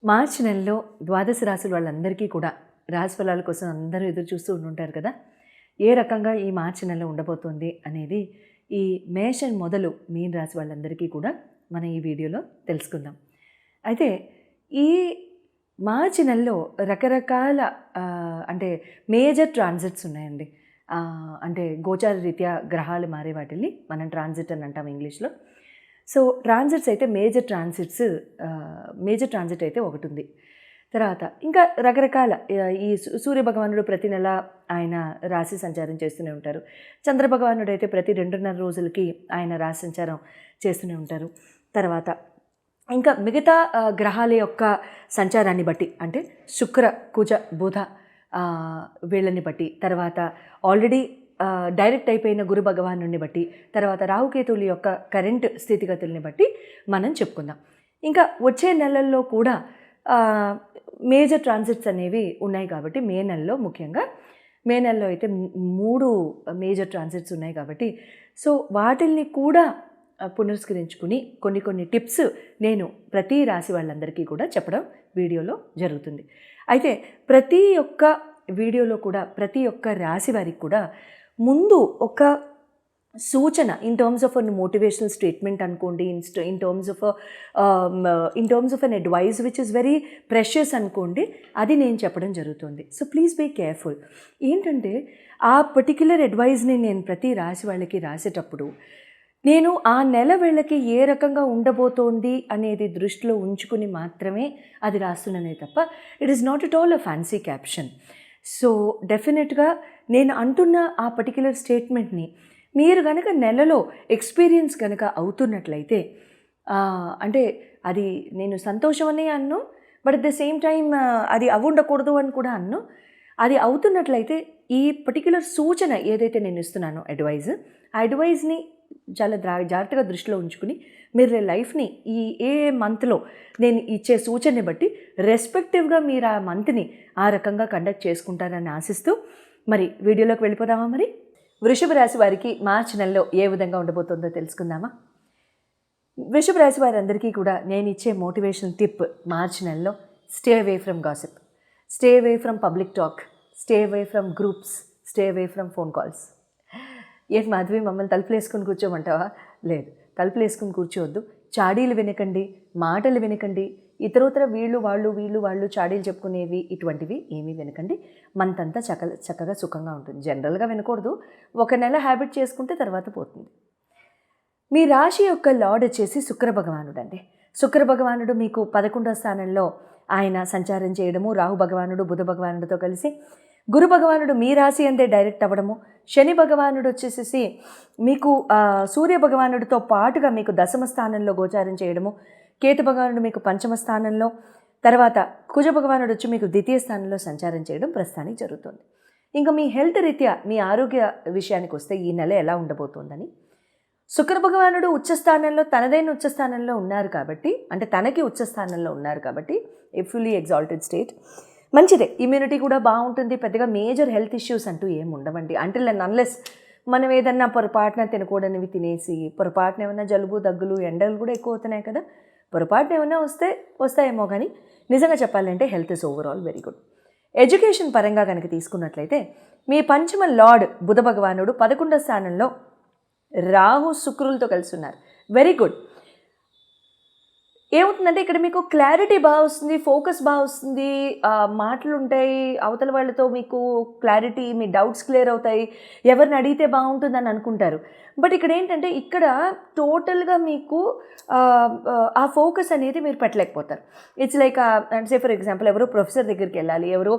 మార్చి నెలలో ద్వాదశ రాశుల వాళ్ళందరికీ కూడా రాశి ఫలాల కోసం అందరూ ఎదురు చూస్తూ ఉంటుంటారు కదా. ఏ రకంగా ఈ మార్చి నెల ఉండబోతోంది అనేది ఈ మేషన్ మొదలు మీన రాశి వాళ్ళందరికీ కూడా మనం ఈ వీడియోలో తెలుసుకుందాం. అయితే ఈ మార్చి నెలలో రకరకాల అంటే మేజర్ ట్రాన్సిట్స్ ఉన్నాయండి. అంటే గోచార రీత్యా గ్రహాలు మారే వాటిని మనం ట్రాన్సిట్ అని అంటాం ఇంగ్లీష్లో. సో ట్రాన్సిట్స్ అయితే మేజర్ ట్రాన్సిట్ అయితే ఒకటి ఉంది. తర్వాత ఇంకా రకరకాల ఈ సూర్య భగవానుడు ప్రతి నెల ఆయన రాశి సంచారం చేస్తూనే ఉంటారు. చంద్ర భగవానుడు అయితే ప్రతి 2.5 రోజులకి ఆయన రాశి సంచారం చేస్తూనే ఉంటారు. తర్వాత ఇంకా మిగతా గ్రహాల యొక్క సంచారాన్ని బట్టి అంటే శుక్ర కుజ బుధ వీళ్ళని బట్టి, తర్వాత ఆల్రెడీ డైరెక్ట్ అయిపోయిన గురు భగవానుడిని బట్టి, తర్వాత రాహుకేతువుల యొక్క కరెంట్ స్థితిగతుల్ని బట్టి మనం చెప్పుకుందాం. ఇంకా వచ్చే నెలల్లో కూడా మేజర్ ట్రాన్సిట్స్ అనేవి ఉన్నాయి కాబట్టి ముఖ్యంగా మే నెలలో అయితే 3 మేజర్ ట్రాన్సిట్స్ ఉన్నాయి కాబట్టి సో వాటిల్ని కూడా పునస్కరించుకుని కొన్ని టిప్స్ నేను ప్రతి రాశి వాళ్ళందరికీ కూడా చెప్పడం వీడియోలో జరుగుతుంది. అయితే ప్రతి ఒక్క వీడియోలో కూడా ప్రతి ఒక్క రాశి వారికి కూడా ముందు ఒక సూచన in terms of an motivational statement అనుకోండి, in terms of an advice which is very precious అనుకోండి, అది నేను చెప్పడం జరుగుతుంది. So please be careful. ఏంటంటే ఆ పర్టిక్యులర్ అడ్వైస్ని నేను ప్రతి రాశి వాళ్ళకి రాసేటప్పుడు నేను ఆ నెల వీళ్ళకి ఏ రకంగా ఉండబోతోంది అనేది దృష్టిలో ఉంచుకుని మాత్రమే అది రాస్తున్నానే తప్ప it is not at all a fancy caption. So డెఫినెట్గా నేను అంటున్న ఆ పర్టిక్యులర్ స్టేట్మెంట్ని మీరు కనుక నెలలో ఎక్స్పీరియన్స్ కనుక అవుతున్నట్లయితే అంటే అది నేను సంతోషం అనే అన్ను, but at the same time అది ఉండకూడదు అని కూడా అన్ను. అది అవుతున్నట్లయితే ఈ పర్టిక్యులర్ సూచన ఏదైతే నేను ఇస్తున్నానో ఆ అడ్వైజ్ని చాలా జాగ్రత్తగా దృష్టిలో ఉంచుకుని మీరు లైఫ్ని ఏ మంత్లో నేను ఇచ్చే సూచనని బట్టి రెస్పెక్టివ్గా మీరు ఆ మంత్ని ఆ రకంగా కండక్ట్ చేసుకుంటారని ఆశిస్తూ మరి వీడియోలోకి వెళ్ళిపోదామా. మరి వృషభ రాశి వారికి మార్చి నెలలో ఏ విధంగా ఉండబోతుందో తెలుసుకుందామా. వృషభ రాశి వారందరికీ కూడా నేను ఇచ్చే మోటివేషనల్ టిప్ మార్చి నెలలో stay away from gossip, stay away from public talk, stay away from groups, stay away from phone calls. ఏంటి మాధవి మమ్మల్ని తలుపులు వేసుకొని కూర్చోమంటావా? లేదు, తలుపులు వేసుకుని కూర్చోవద్దు. చాడీలు వినకండి, మాటలు వినకండి, ఇతరోతర వీళ్ళు వాళ్ళు చాడీలు చెప్పుకునేవి ఇటువంటివి ఏమీ వినకండి. మంతంతా చక్కగా సుఖంగా ఉంటుంది. జనరల్గా వినకూడదు, ఒక నెల హ్యాబిట్ చేసుకుంటే తర్వాత పోతుంది. మీ రాశి యొక్క లార్డ్ వచ్చేసి శుక్ర భగవానుడు అండి. శుక్ర భగవానుడు మీకు 11వ స్థానంలో ఆయన సంచారం చేయడము, రాహు భగవానుడు బుధ భగవానుడితో కలిసి, గురు భగవానుడు మీ రాశి అందే డైరెక్ట్ అవ్వడము, శని భగవానుడు వచ్చేసేసి మీకు సూర్య భగవానుడితో పాటుగా మీకు 10వ స్థానంలో గోచారం చేయడము, కేతు భగవానుడు మీకు 5వ స్థానంలో, తర్వాత కుజ భగవానుడు వచ్చి మీకు 2వ స్థానంలో సంచారం చేయడం ప్రస్తుతానికి జరుగుతుంది. ఇంకా మీ హెల్త్ రీత్యా మీ ఆరోగ్య విషయానికి వస్తే ఈ నెల ఎలా ఉండబోతోందని, శుక్ర భగవానుడు ఉచ్చస్థానంలో తనదైన ఉచ్చస్థానంలో ఉన్నారు కాబట్టి, అంటే తనకి ఉచ్చస్థానంలో ఉన్నారు కాబట్టి ఏ ఫుల్లీ ఎగ్జాల్టెడ్ స్టేట్ మంచిదే. ఇమ్యూనిటీ కూడా బాగుంటుంది. పెద్దగా మేజర్ హెల్త్ ఇష్యూస్ అంటూ ఏమి ఉండవండి. అంటిల్ అండ్ అన్లెస్ మనం ఏదన్నా పొరపాటున తినకూడనివి తినేసి, పొరపాటున ఏమన్నా జలుబు దగ్గులు ఎండలు కూడా ఎక్కువ అవుతున్నాయి కదా, పొరపాటున ఏమన్నా వస్తాయేమో, కానీ నిజంగా చెప్పాలంటే health is overall very good. Education పరంగా కనుక తీసుకున్నట్లయితే మీ పంచమ లార్డ్ బుధ భగవానుడు 11వ స్థానంలో రాహు శుక్రులతో కలిసి ఉన్నారు. Very good. ఏమవుతుందంటే ఇక్కడ మీకు క్లారిటీ బాగా వస్తుంది, ఫోకస్ బాగా వస్తుంది, మాటలు ఉంటాయి, అవతల వాళ్ళతో మీకు క్లారిటీ, మీ డౌట్స్ క్లియర్ అవుతాయి, ఎవరిని అడిగితే బాగుంటుందని అనుకుంటారు. బట్ ఇక్కడ ఏంటంటే ఇక్కడ టోటల్గా మీకు ఆ ఫోకస్ అనేది మీరు పెట్టలేకపోతారు. It's like say for example ఎవరో ప్రొఫెసర్ దగ్గరికి వెళ్ళాలి, ఎవరో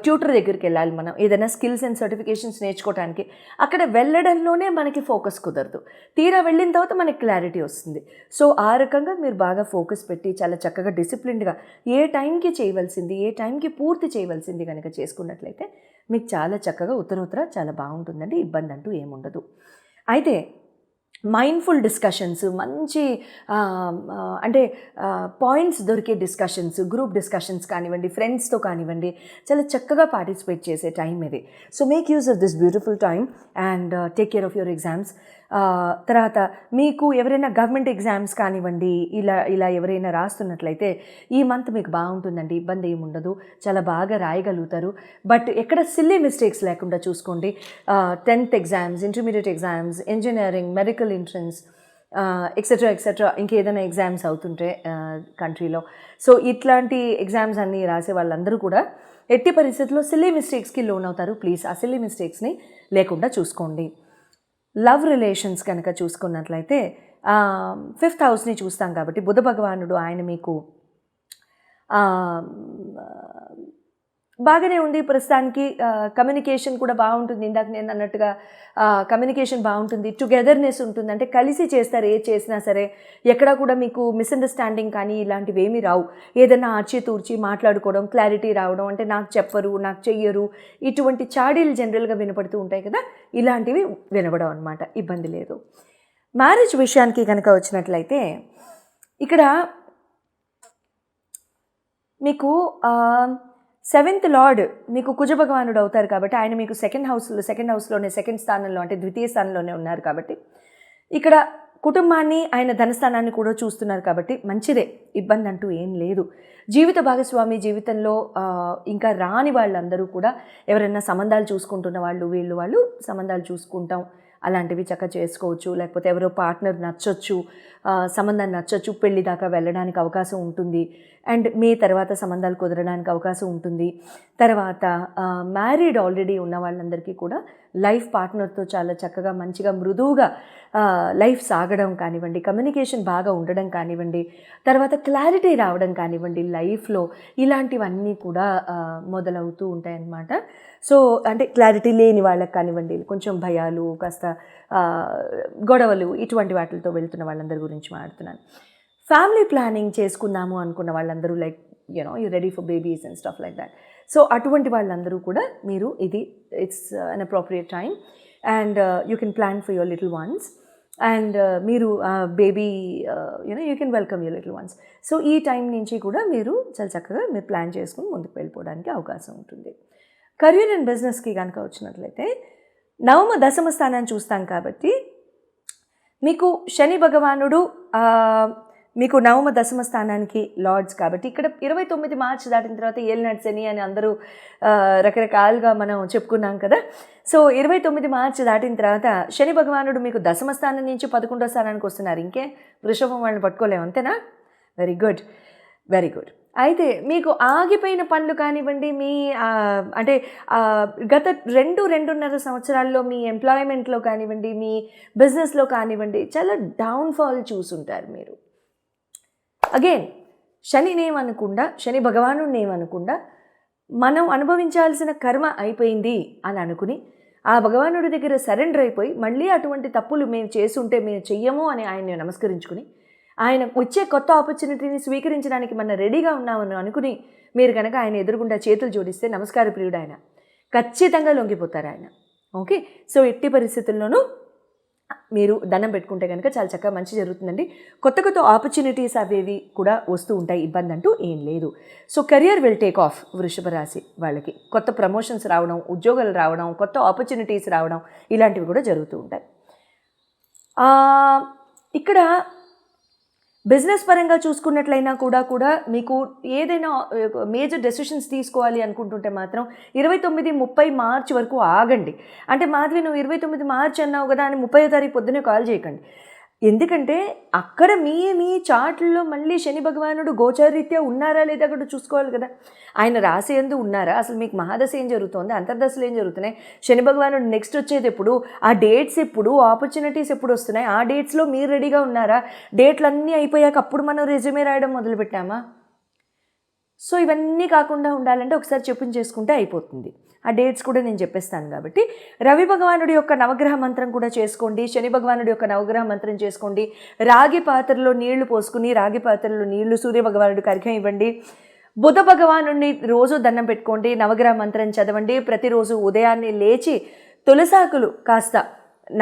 ట్యూటర్ దగ్గరికి వెళ్ళాలి, మనం ఏదైనా స్కిల్స్ అండ్ సర్టిఫికేషన్స్ నేర్చుకోవడానికి. అక్కడ వెళ్ళడంలోనే మనకి ఫోకస్ కుదరదు, తీరా వెళ్ళిన తర్వాత మనకి క్లారిటీ వస్తుంది. సో ఆ రకంగా మీరు బాగా ఫోకస్ పెట్టి చాలా చక్కగా డిసిప్లిన్డ్గా ఏ టైంకి చేయవలసింది, ఏ టైంకి పూర్తి చేయవలసింది కనుక చేసుకున్నట్లయితే మీకు చాలా చక్కగా ఉత్తరోత్తర చాలా బాగుంటుందండి. ఇబ్బంది అంటూ ఏముండదు. అయితే మైండ్ఫుల్ డిస్కషన్స్, మంచి అంటే పాయింట్స్ దొరికే డిస్కషన్స్, గ్రూప్ డిస్కషన్స్ కానివ్వండి, ఫ్రెండ్స్తో కానివ్వండి, చాలా చక్కగా పార్టిసిపేట్ చేసే టైం ఇది. So make use of this beautiful time and take care of your exams. తర్వాత మీకు ఎవరైనా గవర్నమెంట్ ఎగ్జామ్స్ కానివ్వండి, ఇలా ఎవరైనా రాస్తున్నట్లయితే ఈ మంత్ మీకు బాగుంటుందండి, ఇబ్బంది ఏమి ఉండదు, చాలా బాగా రాయగలుగుతారు. బట్ ఎక్కడ సిల్లీ మిస్టేక్స్ లేకుండా చూసుకోండి. 10th exams, intermediate exams, engineering, medical entrance, etcetera ఇంకేదైనా ఎగ్జామ్స్ అవుతుంటే కంట్రీలో, సో ఇట్లాంటి ఎగ్జామ్స్ అన్నీ రాసే వాళ్ళందరూ కూడా ఎట్టి పరిస్థితుల్లో సిల్లీ మిస్టేక్స్కి లోన్ అవుతారు. ప్లీజ్ ఆ సిల్లీ మిస్టేక్స్ని లేకుండా చూసుకోండి. లవ్ రిలేషన్స్ కనుక చూసుకున్నట్లయితే 5th హౌస్ని చూస్తాం కాబట్టి బుధ భగవానుడు ఆయన మీకు బాగానే ఉంది ప్రస్తుతానికి. కమ్యూనికేషన్ కూడా బాగుంటుంది. ఇందాక నేను అన్నట్టుగా కమ్యూనికేషన్ బాగుంటుంది, టుగెదర్నెస్ ఉంటుంది. అంటే కలిసి చేస్తారు ఏది చేసినా సరే, ఎక్కడా కూడా మీకు మిస్అండర్స్టాండింగ్ కానీ ఇలాంటివి ఏమీ రావు. ఏదైనా ఆచితూర్చి మాట్లాడుకోవడం, క్లారిటీ రావడం, అంటే నాకు చెప్పరు, నాకు చెయ్యరు, ఇటువంటి చాడీలు జనరల్గా వినపడుతూ ఉంటాయి కదా, ఇలాంటివి వినపడవు అనమాట, ఇబ్బంది లేదు. మ్యారేజ్ విషయానికి కనుక వచ్చినట్లయితే ఇక్కడ మీకు 7th లార్డ్ మీకు కుజ భగవానుడు అవుతారు కాబట్టి ఆయన మీకు సెకండ్ హౌస్లోనే సెకండ్ స్థానంలో అంటే ద్వితీయ స్థానంలోనే ఉన్నారు కాబట్టి ఇక్కడ కుటుంబాన్ని ఆయన ధనస్థానాన్ని కూడా చూస్తున్నారు కాబట్టి మంచిదే, ఇబ్బంది అంటూ ఏం లేదు. జీవిత భాగస్వామి జీవితంలో ఇంకా రాని వాళ్ళందరూ కూడా ఎవరైనా సంబంధాలు చూసుకుంటున్న వాళ్ళు సంబంధాలు చూసుకుంటాం, అలాంటివి చక్కగా చేసుకోవచ్చు. లేకపోతే ఎవరో పార్ట్నర్ నచ్చొచ్చు, సంబంధం నచ్చొచ్చు, పెళ్లి దాకా వెళ్ళడానికి అవకాశం ఉంటుంది. అండ్ మే తర్వాత సంబంధాలు కుదరడానికి అవకాశం ఉంటుంది. తర్వాత మ్యారీడ్ ఆల్రెడీ ఉన్న వాళ్ళందరికీ కూడా లైఫ్ పార్ట్నర్తో చాలా చక్కగా మంచిగా మృదువుగా లైఫ్ సాగడం కానివ్వండి, కమ్యూనికేషన్ బాగా ఉండడం కానివ్వండి, తర్వాత క్లారిటీ రావడం కానివ్వండి లైఫ్లో, ఇలాంటివన్నీ కూడా మొదలవుతూ ఉంటాయన్నమాట. సో అంటే క్లారిటీ లేని వాళ్ళకి కానివ్వండి, కొంచెం భయాలు, కాస్త గొడవలు, ఇటువంటి వాటితో వెళ్తున్న వాళ్ళందరి గురించి మాట్లాడుతున్నాను. ఫ్యామిలీ ప్లానింగ్ చేసుకుందాము అనుకున్న వాళ్ళందరూ like you ready for babies and stuff like that. So అటువంటి వాళ్ళందరూ కూడా మీరు it's an appropriate time and you can plan for your little ones and మీరు baby you can welcome your little ones. So ఈ time నుంచి కూడా మీరు చాలా చక్కగా మీరు ప్లాన్ చేసుకుని ముందుకు వెళ్ళిపోవడానికి అవకాశం ఉంటుంది. కెరీర్ అండ్ బిజినెస్కి కనుక వచ్చినట్లయితే నవమ దశమ స్థానాన్ని చూస్తాం కాబట్టి మీకు శని భగవానుడు మీకు నవమ దశమ స్థానానికి లార్డ్స్ కాబట్టి ఇక్కడ 29 మార్చి దాటిన తర్వాత ఏలినాటి శని అని అందరూ రకరకాలుగా మనం చెప్పుకున్నాం కదా. సో 29 మార్చి దాటిన తర్వాత శని భగవానుడు మీకు దశమ స్థానం నుంచి 11వ స్థానానికి వస్తున్నారు. ఇంకే వృషభం వాళ్ళని పట్టుకోలేము, అంతేనా? Very good, very good. అయితే మీకు ఆగిపోయిన పనులు కానివ్వండి, మీ అంటే గత 2-2.5 సంవత్సరాల్లో మీ ఎంప్లాయ్మెంట్లో కానివ్వండి, మీ బిజినెస్లో కానివ్వండి చాలా డౌన్ఫాల్ చూసుంటారు మీరు. అగైన్ శనినేమనకుండా, శని భగవానుడినేమనకుండా మనం అనుభవించాల్సిన కర్మ అయిపోయింది అని అనుకుని ఆ భగవానుడి దగ్గర సరెండర్ అయిపోయి మళ్ళీ అటువంటి తప్పులు మేము చేసుంటే మేము చెయ్యము అని ఆయన్ని నమస్కరించుకుని ఆయన వచ్చే కొత్త ఆపర్చునిటీని స్వీకరించడానికి మనం రెడీగా ఉన్నామని అనుకుని మీరు కనుక ఆయన ఎదురుగుండా చేతులు జోడిస్తే నమస్కార ప్రియుడు ఆయన, ఖచ్చితంగా లొంగిపోతారు ఆయన. ఓకే, సో ఎట్టి పరిస్థితుల్లోనూ మీరు దండం పెట్టుకుంటే కనుక చాలా చక్కగా మంచి జరుగుతుందండి. కొత్త కొత్త ఆపర్చునిటీస్ అవేవి కూడా వస్తూ ఉంటాయి, ఇబ్బంది అంటూ ఏం లేదు. So career will take off. వృషభ రాశి వాళ్ళకి కొత్త ప్రమోషన్స్ రావడం, ఉద్యోగాలు రావడం, కొత్త ఆపర్చునిటీస్ రావడం, ఇలాంటివి కూడా జరుగుతూ ఉంటాయి. ఇక్కడ బిజినెస్ పరంగా చూసుకున్నట్లయినా కూడా మీకు ఏదైనా మేజర్ డెసిషన్స్ తీసుకోవాలి అనుకుంటుంటే మాత్రం 29-30 మార్చి వరకు ఆగండి. అంటే మాధవి నువ్వు 29 మార్చి అన్నావు కదా అని 30వ తారీఖు పొద్దునే కాల్ చేయకండి. ఎందుకంటే అక్కడ మీ చార్ట్లలో మళ్ళీ శని భగవానుడు గోచారీత్యా ఉన్నారా లేదా కూడా చూసుకోవాలి కదా. ఆయన రాశి యందు ఉన్నారా, అసలు మీకు మహాదశ ఏం జరుగుతుంది, అంతర్దశలు ఏం జరుగుతున్నాయి, శని భగవానుడు నెక్స్ట్ వచ్చేది ఎప్పుడు, ఆ డేట్స్ ఎప్పుడు, ఆపర్చునిటీస్ ఎప్పుడు వస్తున్నాయి, ఆ డేట్స్లో మీరు రెడీగా ఉన్నారా, డేట్లు అన్నీ అయిపోయాక అప్పుడు మనం రెజ్యూమే రాయడం మొదలుపెట్టామా? సో ఇవన్నీ కాకుండా ఉండాలంటే ఒకసారి చెప్పించేసుకుంటే అయిపోతుంది. ఆ డేట్స్ కూడా నేను చెప్పేస్తాను కాబట్టి రవి భగవానుడి యొక్క నవగ్రహ మంత్రం కూడా చేసుకోండి, శని భగవానుడి యొక్క నవగ్రహ మంత్రం చేసుకోండి, రాగి పాత్రలో నీళ్లు పోసుకుని రాగి పాత్రలో నీళ్లు సూర్య భగవానుడికి అర్ఘ్యం ఇవ్వండి, బుధ భగవానుడిని రోజు దండం పెట్టుకోండి, నవగ్రహ మంత్రం చదవండి, ప్రతిరోజు ఉదయాన్నే లేచి తులసాకులు కాస్త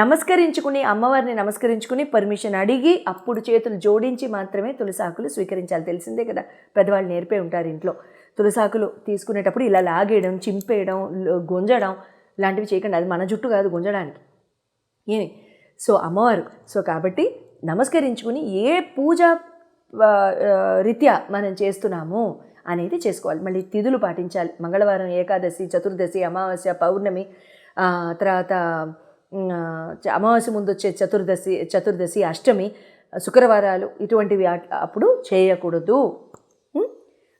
నమస్కరించుకుని అమ్మవారిని నమస్కరించుకుని పర్మిషన్ అడిగి అప్పుడు చేతులు జోడించి మాత్రమే తులసాకులు స్వీకరించాలి. తెలిసిందే కదా, పెద్దవాళ్ళు నేర్పే ఉంటారు ఇంట్లో. తులసాకులు తీసుకునేటప్పుడు ఇలా లాగేయడం, చింపేయడం, గుంజడం లాంటివి చేయకండి. అది మన జుట్టు కాదు గుంజడానికి. ఏమి సో అమ్మవారు. సో కాబట్టి నమస్కరించుకుని ఏ పూజ రీత్యా మనం చేస్తున్నాము అనేది చేసుకోవాలి. మళ్ళీ తిథులు పాటించాలి. మంగళవారం, ఏకాదశి, చతుర్దశి, అమావాస్య, పౌర్ణమి, తర్వాత అమావాస్య ముందు వచ్చే చతుర్దశి, అష్టమి, శుక్రవారాలు ఇటువంటివి అప్పుడు చేయకూడదు.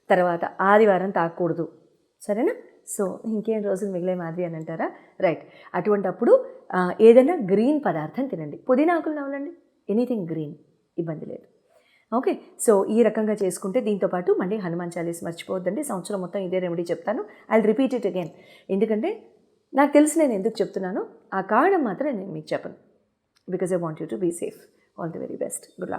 తర్వాత ఆదివారం తాకూడదు. సరేనా? సో ఇంకేం రోజులు మిగిలే మాదిరి అని అంటారా? రైట్. అటువంటి అప్పుడు ఏదైనా గ్రీన్ పదార్థం తినండి. పుదీనాకులు నవ్వులండి, ఎనీథింగ్ గ్రీన్, ఇబ్బంది లేదు. ఓకే. సో ఈ రకంగా చేసుకుంటే దీంతోపాటు మళ్ళీ హనుమాన్ చాలీస్ మర్చిపోవద్దండి. సంవత్సరం మొత్తం ఇదే రెమెడీ చెప్తాను. I will repeat it again. ఎందుకంటే నాకు తెలిసి నేను ఎందుకు చెప్తున్నానో ఆ కారణం మాత్రం నేను మీకు చెప్పను. Because I want you to be safe. All the very best. Good luck.